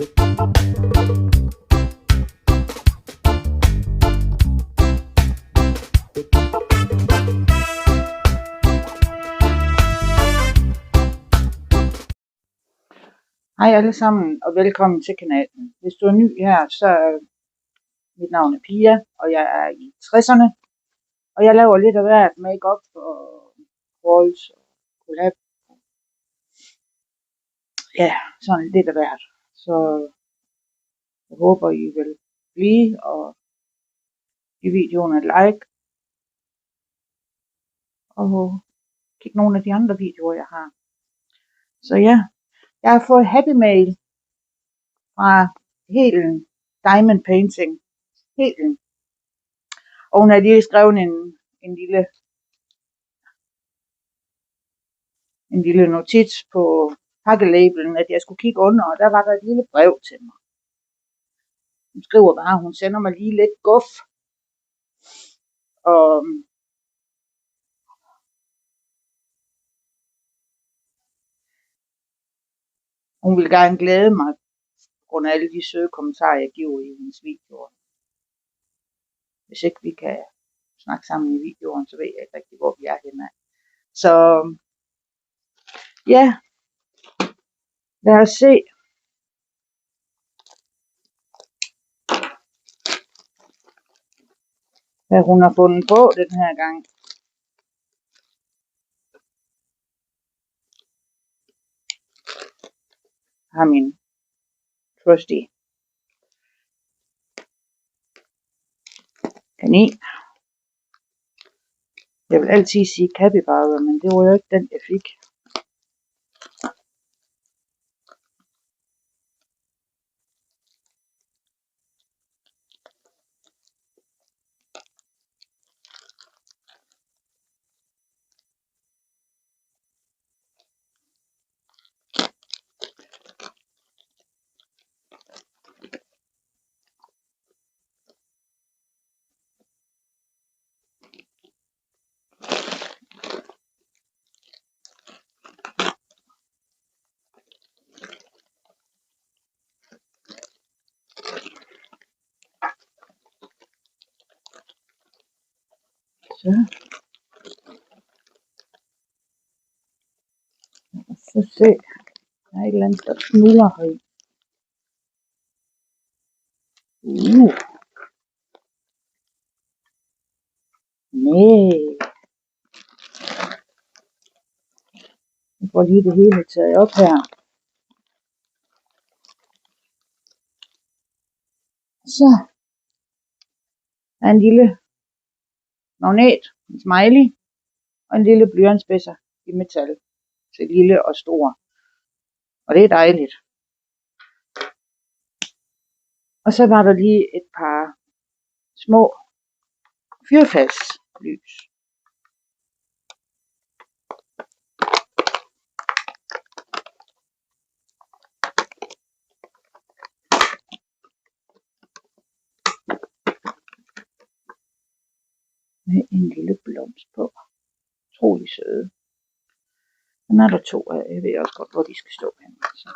Hej alle sammen, og velkommen til kanalen. Hvis du er ny her, så er mit navn er Pia, og jeg er i 60'erne. Og jeg laver lidt af hvert, make-up og walls og collab. Ja, sådan lidt af hvert. Så jeg håber, I vil blive og give videoen et like. Og kig nogle af de andre videoer, jeg har. Så ja, jeg har fået happy mail fra Helen Diamond Painting. Helen. Og hun har lige skrevet en lille notits på pakkelabelen, at jeg skulle kigge under, og der var der et lille brev til mig. Hun skriver bare, at hun sender mig lige lidt guf, og hun vil gerne glæde mig, på grund af alle de søde kommentarer, jeg giver i hendes videoer. Hvis ikke vi kan snakke sammen i videoen, så ved jeg ikke rigtig, hvor vi er henne. Så ja, lad os se. Hvad hun har fundet på den her gang. Har min trusty kanin. Jeg vil altid sige capybara, men det var jo ikke den, jeg fik. Så se, der er et eller andet, der knuller heri. Nej. Jeg får lige det hele taget op her. Så er en lille magnet, en smiley, og en lille blyantspidser i metal til lille og stor. Og det er dejligt. Og så var der lige et par små fyrfadslys. Med en lille blomst på. Utrolig søde. Den er der 2 af. Jeg ved også godt, hvor de skal stå henne. Så.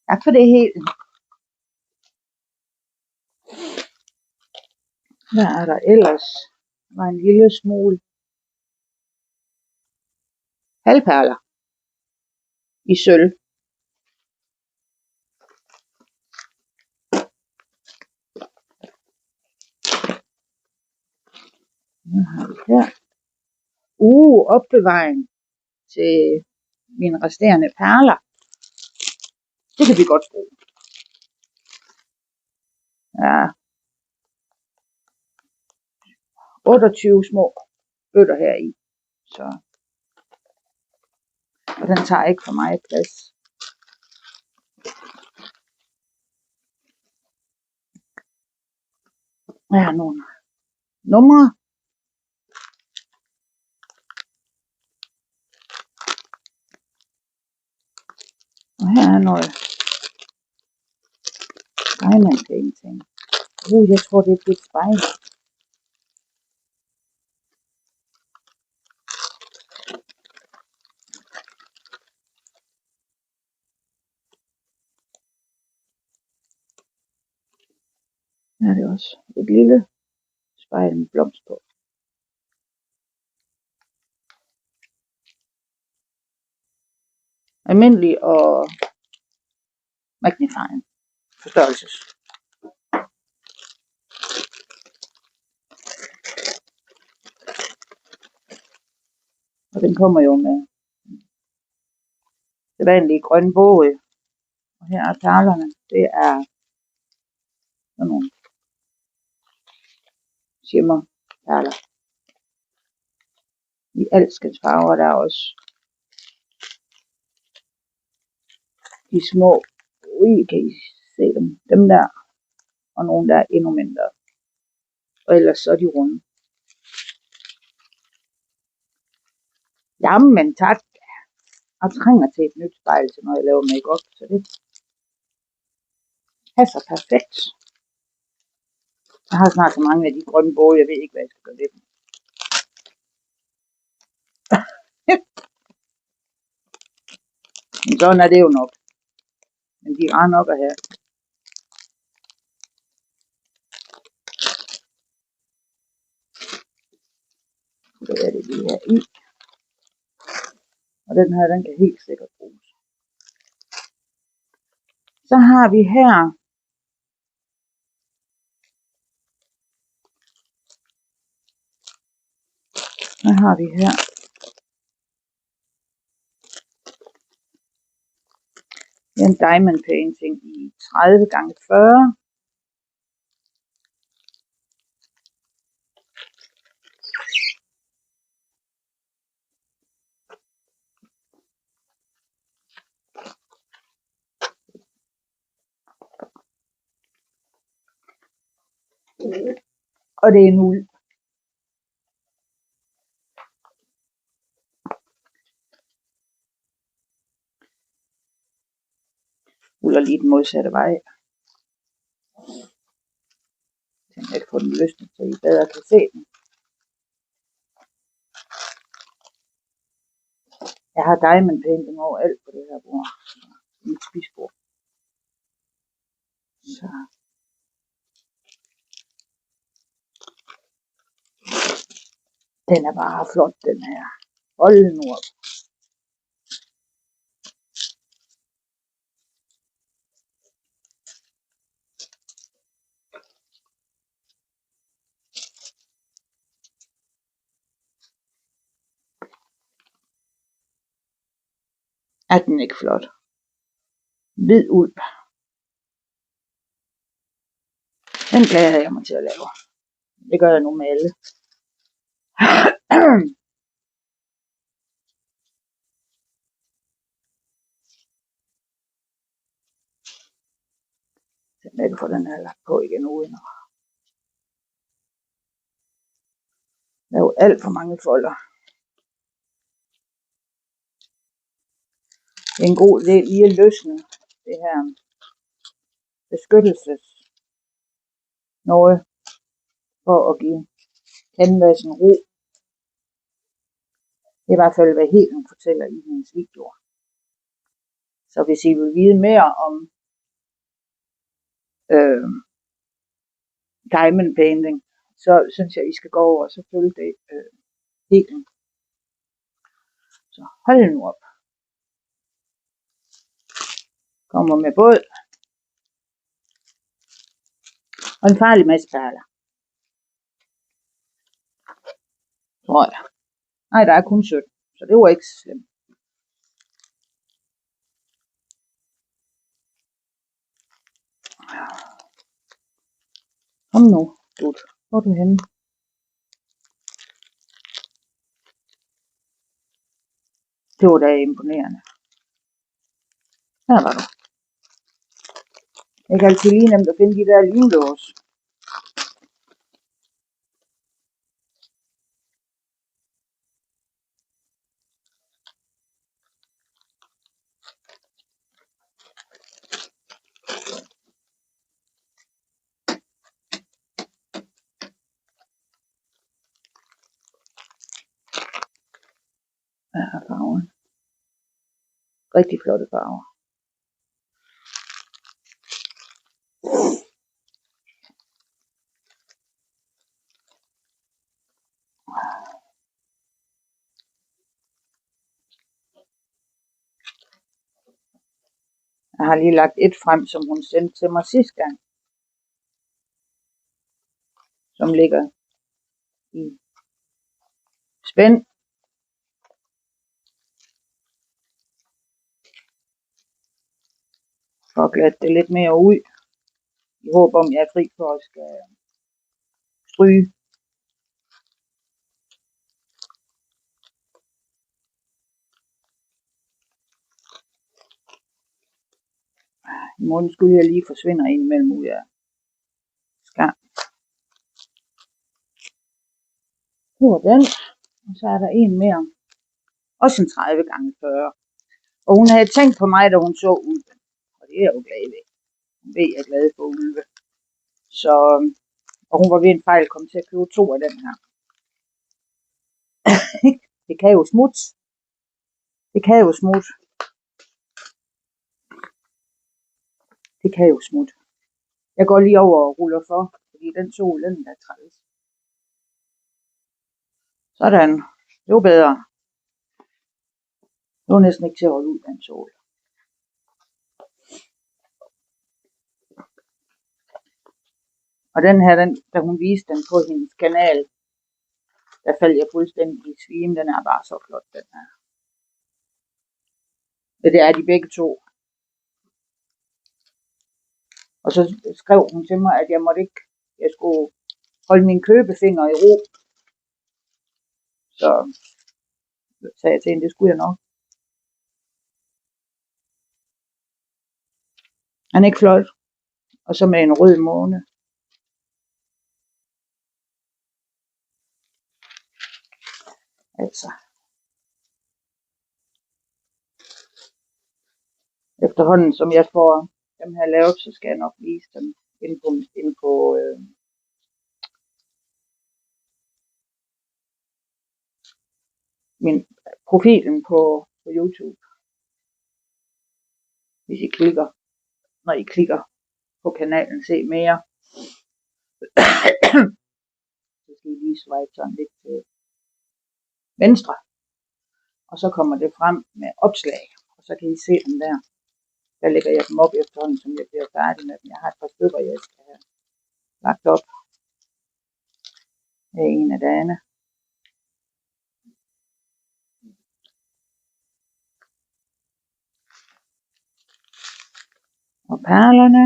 Tak for det hele. Hvad er der ellers? Der var en lille smule halvperler i sølv. Hvad har vi her? Opbevaring til mine resterende perler. Det kan vi godt bruge. Ja. 28 små bøtter her i. Så. Og den tager ikke for meget plads. Jeg har nogle numre. Og her er noget Diamond Painting. Jeg tror det er et lidt spejl. Her er det også et lille spejl med blomst på. Almindelig og magnifying forstørrelses. Og den kommer jo med det vanlige grønne båge. Og her er perlerne. Det er sådan nogle shimmerperler i alskens farver. Der er også de små, kan I se dem? Dem der, og nogle der er endnu mindre. Og ellers så er de runde. Jamen tak. Jeg trænger til et nyt spejl til, når jeg laver make-up, så det passer perfekt. Jeg har snart så mange af de grønne båge, jeg ved ikke, hvad jeg skal gøre ved dem. Men sådan er det jo nok. Men de er nok at have. Så er det de her i. Og den her, den kan helt sikkert bruges. Så har vi her en diamond painting i 30x40. Og det er en uld. Uller lige den modsatte vej. Jeg kan få den løsnet, så I bedre kan se den. Jeg har diamond painting overalt på det her bord. Mit spisbord. Så. Den er bare flot, den her. Hold nu op. Er den ikke flot? Hvid uld. Den glæder jeg mig til at lave. Det gør jeg nu med alle. Så jeg kan få den her lagt på igen uden at lave alt for mange folder. Det er en god idé lige at løsne det her beskyttelses noget for at give canvasen ro. Det er i hvert fald, hvad Helen fortæller i hendes videoer. Så hvis I vil vide mere om diamond painting, så synes jeg, I skal gå over og så følge det Helen. Så hold nu op. Kommer med båd. Og en farlig masse perler. Tror jeg. Nej, der er kun 17, så det var ikke så slemt. Kom nu, gut. Hvor er du henne? Det var da imponerende. Her var du. Det er ikke altid lige nemt at finde de der lynlås. Her er farven. Rigtig flotte farver. Jeg har lige lagt et frem, som hun sendte til mig sidste gang. Som ligger i spænd. For at glatte det lidt mere ud. I håb om, jeg er fri for at skal stryge. I morgen skulle jeg lige forsvinde ind imellem ud af skam. Det var den. Og så er der en mere. Også en 30 gange 40. Og hun havde tænkt på mig, da hun så ulven. Og det er jeg jo glad ved. Hun ved, jeg er glad for ulve. Så, og hun var ved en fejl kom til at købe 2 af den her. Det kan jo smutte. Det kan jo smutte. Det kan jo smutte. Jeg går lige over og ruller for, fordi den sol, den er træls. Sådan. Det var bedre. Det var næsten ikke til at holde ud, den sol. Og den her, da hun viste den på hendes kanal, der faldt jeg fuldstændig i svime. Den er bare så flot, den her. Det er de begge to. Og så skrev hun til mig, at jeg skulle holde mine købefinger i ro. Så sagde jeg til hende, det skulle jeg nok. Han er ikke flot. Og så med en rød måne. Altså. Efterhånden som jeg får dem her lavet, så skal jeg nok vise dem ind på min profilen på YouTube. Hvis I klikker, når I klikker på kanalen Se Mere, så skal I lige swipe sådan lidt til venstre. Og så kommer det frem med opslag, og så kan I se dem der. Der lægger jeg dem op efterhånden, som jeg bliver færdig med dem. Jeg har et par stykker, jeg skal have lagt op. Det er en af dagene. Og perlerne.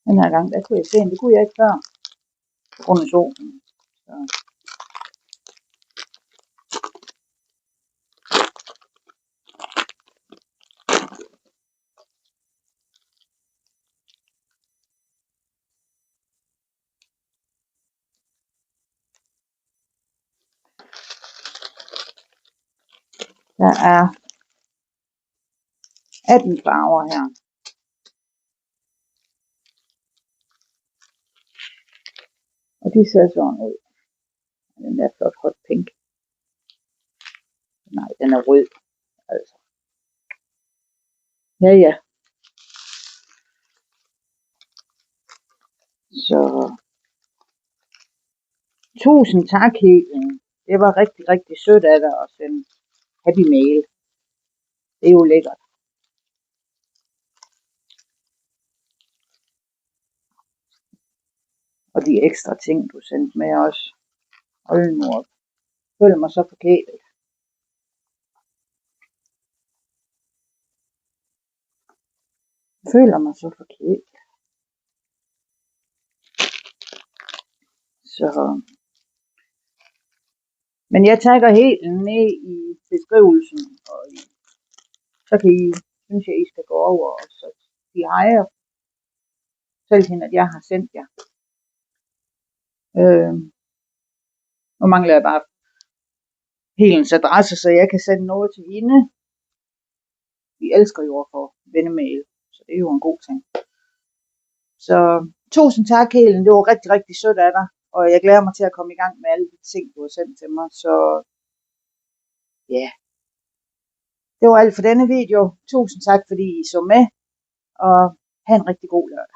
Den her gang, der kunne jeg se, det kunne jeg ikke før. På grund af solen. Så. Der er 18 farver her. Og de ser sådan ud. Den er flot hot pink. Nej, den er rød. Altså. Ja. Så. Tusind tak, Helen. Det var rigtig, rigtig sødt af dig at sende happy mail. Det er jo lækkert. Og de ekstra ting, du sendte med os. Hold nu op. Føler mig så forkælet. Føler mig så forkælet. Så. Men jeg tagger helt ned i beskrivelsen. Og så kan I, synes jeg, I skal gå over og så sige hej og fortælle hende, at jeg har sendt jer. Nu mangler jeg bare Helens adresse, så jeg kan sende noget til hende. Vi elsker jo at få vennemail, så det er jo en god ting. Så tusind tak, Helen. Det var rigtig, rigtig sødt af dig. Og jeg glæder mig til at komme i gang med alle de ting, du har sendt til mig. Så ja, det var alt for denne video. Tusind tak, fordi I så med. Og have en rigtig god lørdag.